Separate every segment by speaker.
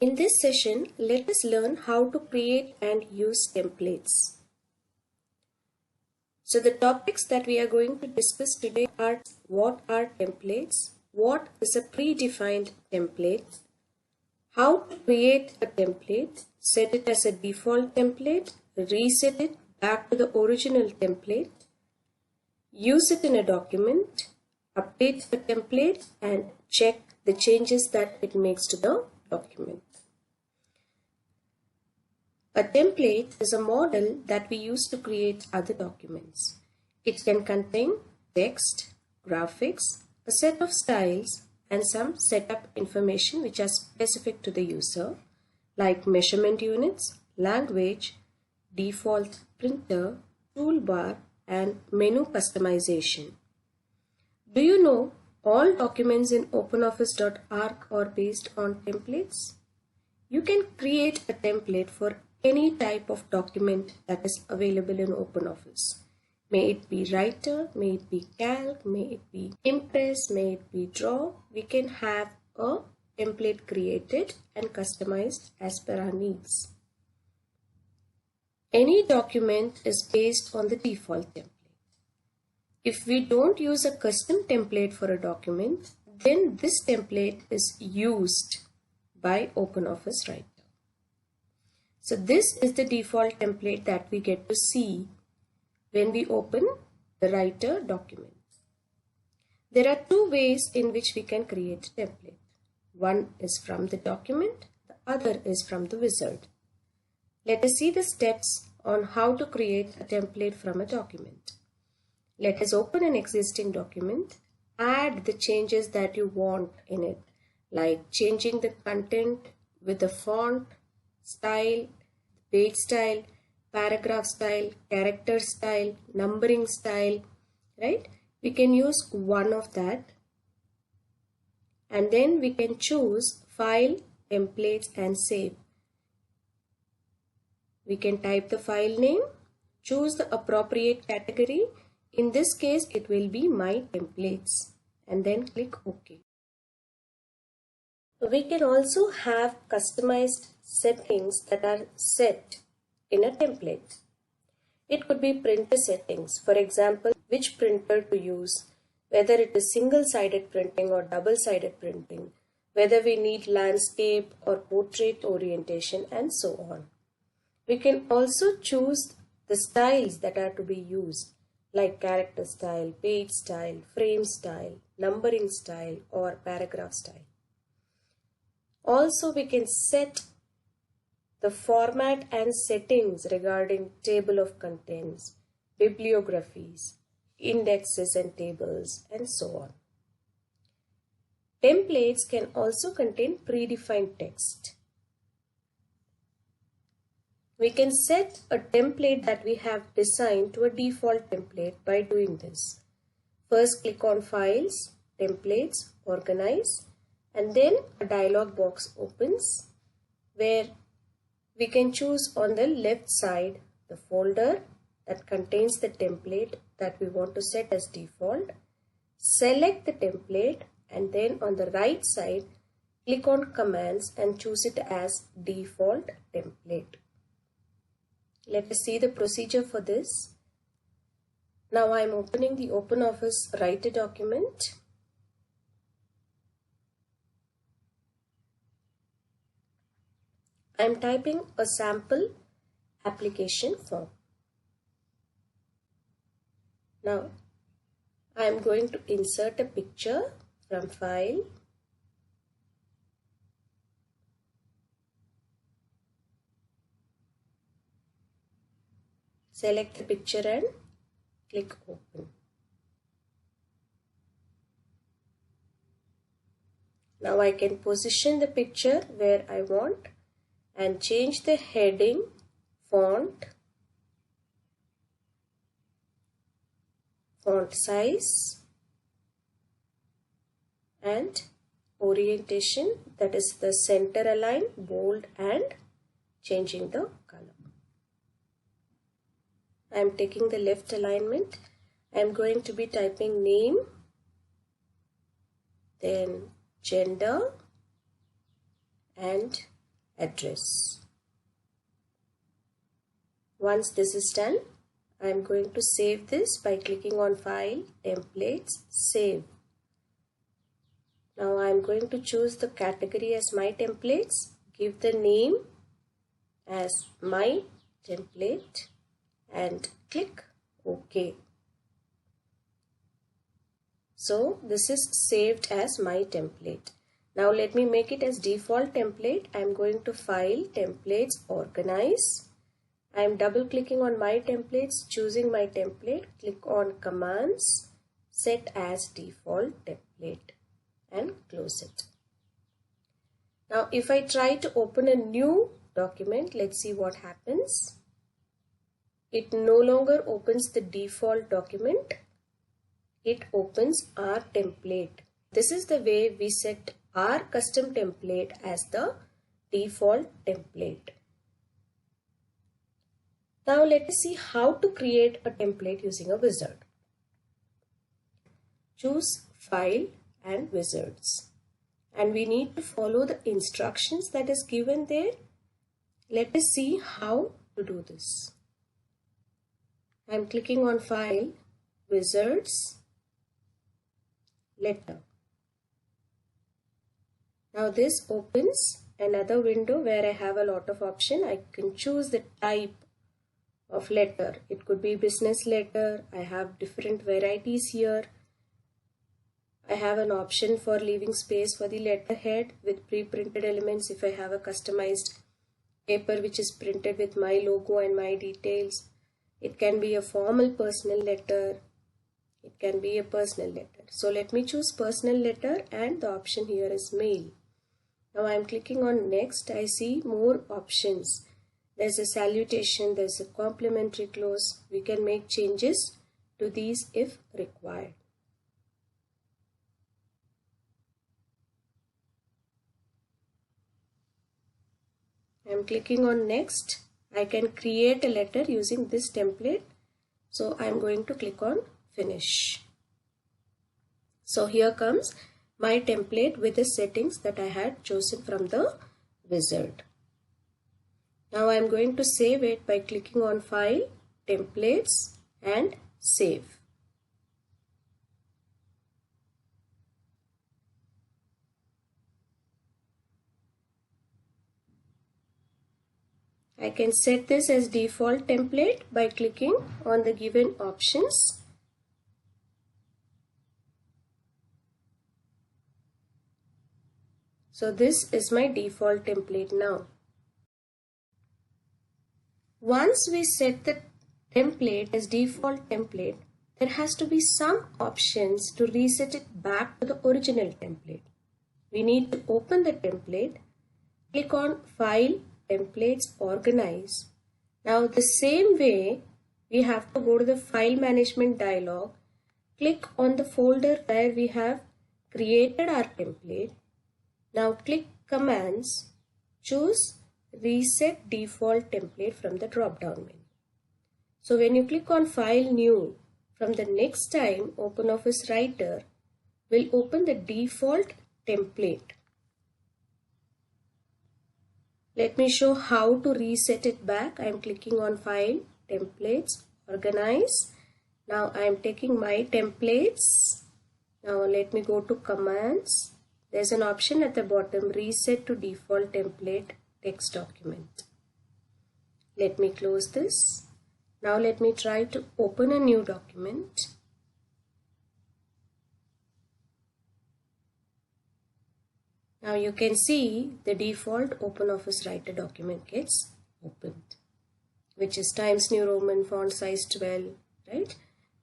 Speaker 1: In this session, let us learn how to create and use templates. So the topics that we are going to discuss today are: what are templates, what is a predefined template, how to create a template, set it as a default template, reset it back to the original template, use it in a document, update the template, and check the changes that it makes to the document. A template is a model that we use to create other documents. It can contain text, graphics, a set of styles, and some setup information which are specific to the user, like measurement units, language, default printer, toolbar, and menu customization. Do you know all documents in OpenOffice.org are based on templates? You can create a template for any type of document that is available in OpenOffice. May it be Writer, may it be Calc, may it be Impress, may it be Draw. We can have a template created and customized as per our needs. Any document is based on the default template. If we don't use a custom template for a document, then this template is used by OpenOffice Writer. So this is the default template that we get to see when we open the Writer document. There are two ways in which we can create a template. One is from the document, the other is from the wizard. Let us see the steps on how to create a template from a document. Let us open an existing document, add the changes that you want in it, like changing the content with the font, style, page style, paragraph style, character style, numbering style, right? We can use one of that, and then we can choose File, Templates, and Save. We can type the file name, choose the appropriate category. In this case, it will be My Templates, and then click OK. We can also have customized settings that are set in a template. It could be printer settings, for example, which printer to use, whether it is single-sided printing or double-sided printing, whether we need landscape or portrait orientation, and so on. We can also choose the styles that are to be used, like character style, page style, frame style, numbering style, or paragraph style. Also, we can set the format and settings regarding table of contents, bibliographies, indexes and tables, and so on. Templates can also contain predefined text. We can set a template that we have designed to a default template by doing this. First, click on Files, Templates, Organize, and then a dialog box opens where we can choose on the left side the folder that contains the template that we want to set as default. Select the template, and then on the right side, click on Commands and choose it as default template. Let us see the procedure for this. Now I am opening the OpenOffice Writer document. I am typing a sample application form. Now I am going to insert a picture from File, select the picture and click Open. Now I can position the picture where I want and change the heading, font size, and orientation, that is the center align, bold, and changing the color. I am taking the left alignment. I am going to be typing name, then gender, and address. Once this is done, I am going to save this by clicking on File, Templates, Save. Now I am going to choose the category as My Templates, give the name as My Template and click OK. So this is saved as My Template. Now let me make it as default template. I am going to File, Templates, Organize. I am double clicking on My Templates, choosing my template, click on Commands, Set as Default Template and close it. Now if I try to open a new document, let's see what happens. It no longer opens the default document. It opens our template. This is the way we set our custom template as the default template. Now let us see how to create a template using a wizard. Choose File and Wizards. And we need to follow the instructions that is given there. Let us see how to do this. I am clicking on File, Wizards, Letter. Now this opens another window where I have a lot of options. I can choose the type of letter. It could be business letter. I have different varieties here. I have an option for leaving space for the letterhead with pre-printed elements if I have a customized paper which is printed with my logo and my details. It can be a formal personal letter. It can be a personal letter. So let me choose personal letter and the option here is mail. Now I am clicking on next. I see more options. There's a salutation, there's a complimentary close. We can make changes to these if required. I'm clicking on next. I can create a letter using this template. So I'm going to click on finish. So here comes my template with the settings that I had chosen from the wizard. Now I'm going to save it by clicking on File, Templates and Save. I can set this as default template by clicking on the given options. So this is my default template now. Once we set the template as default template, there has to be some options to reset it back to the original template. We need to open the template, click on File, Templates, Organize. Now the same way we have to go to the File Management dialog, click on the folder where we have created our template. Now click Commands, choose Reset Default Template from the drop down menu. So when you click on File New, from the next time OpenOffice Writer will open the default template. Let me show how to reset it back. I am clicking on File, Templates, Organize. Now I am taking my templates. Now let me go to Commands. There's an option at the bottom, Reset to Default Template Text Document. Let me close this. Now let me try to open a new document. Now you can see the default OpenOffice Writer document gets opened, which is Times New Roman, font size 12, right?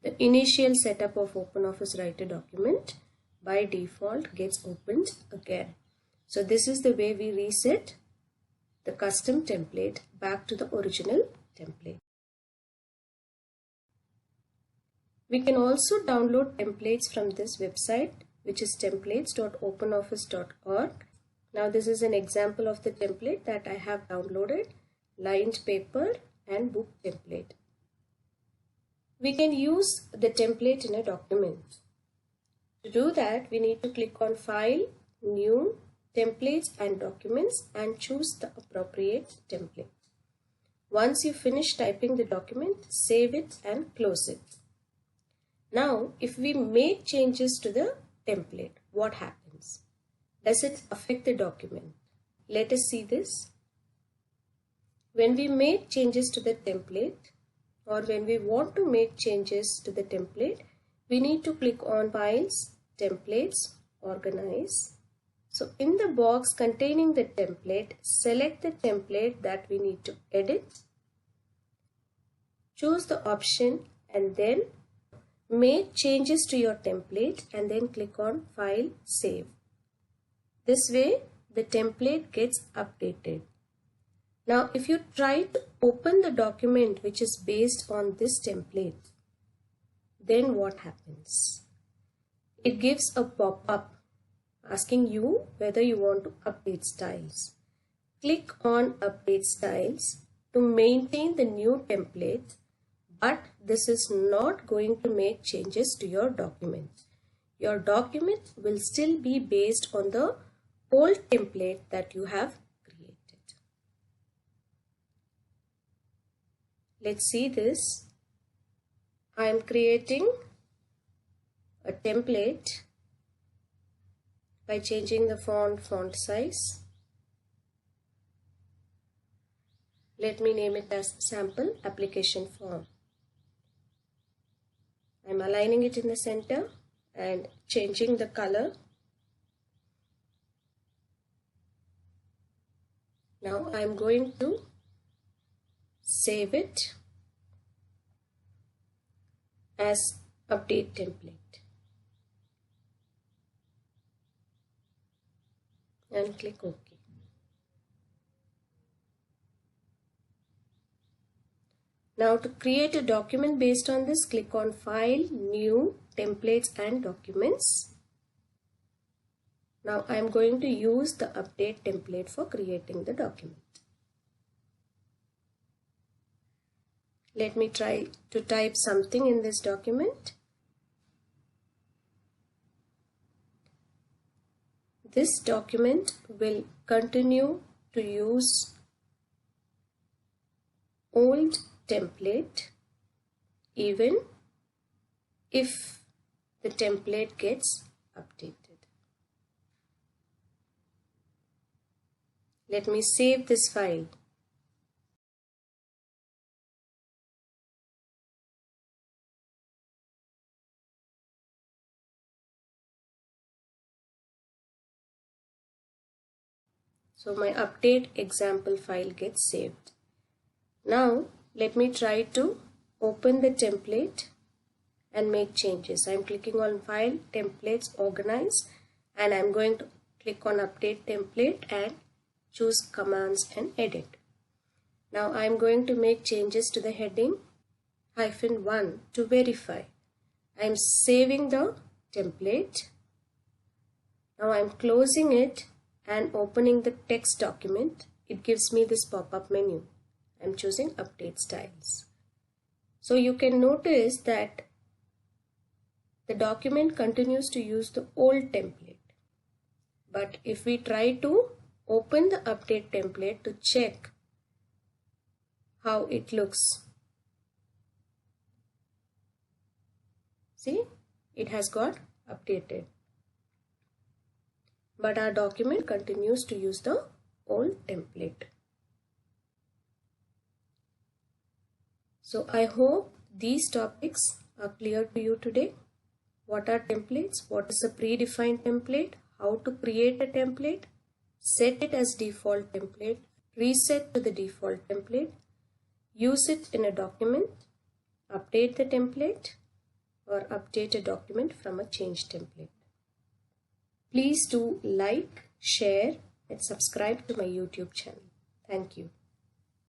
Speaker 1: The initial setup of OpenOffice Writer document by default gets opened again. So this is the way we reset the custom template back to the original template. We can also download templates from this website, which is templates.openoffice.org. Now this is an example of the template that I have downloaded, lined paper and book template. We can use the template in a document. To do that, we need to click on File, New, templates and documents and choose the appropriate template. Once you finish typing the document, save it and close it. Now, if we make changes to the template, what happens? Does it affect the document? Let us see this. When we make changes to the template, or when we want to make changes to the template, we need to click on Files, Templates, Organize. So in the box containing the template, select the template that we need to edit. Choose the option and then make changes to your template and then click on File, Save. This way the template gets updated. Now if you try to open the document which is based on this template, then what happens? It gives a pop-up asking you whether you want to update styles. Click on Update Styles to maintain the new template, but this is not going to make changes to your document. Your document will still be based on the old template that you have created. Let's see this. I am creating a template by changing the font size. Let me name it as Sample Application Form. I am aligning it in the center and changing the color. Now I am going to save it as Update Template and click OK. Now to create a document based on this, click on File, New, Templates and Documents. Now I am going to use the update template for creating the document. Let me try to type something in this document. This document will continue to use old template even if the template gets updated. Let me save this file. So my update example file gets saved. Now let me try to open the template and make changes. I am clicking on File, Templates, Organize, and I am going to click on Update Template and choose Commands and Edit. Now I am going to make changes to the heading -1 to verify. I am saving the template. Now I am closing it and opening the text document. It gives me this pop-up menu. I am choosing Update Styles. So you can notice that the document continues to use the old template. But if we try to open the update template to check how it looks, see, it has got updated. But our document continues to use the old template. So I hope these topics are clear to you today. What are templates? What is a predefined template? How to create a template? Set it as default template. Reset to the default template. Use it in a document. Update the template or update a document from a changed template. Please do like, share and subscribe to my YouTube channel. Thank you.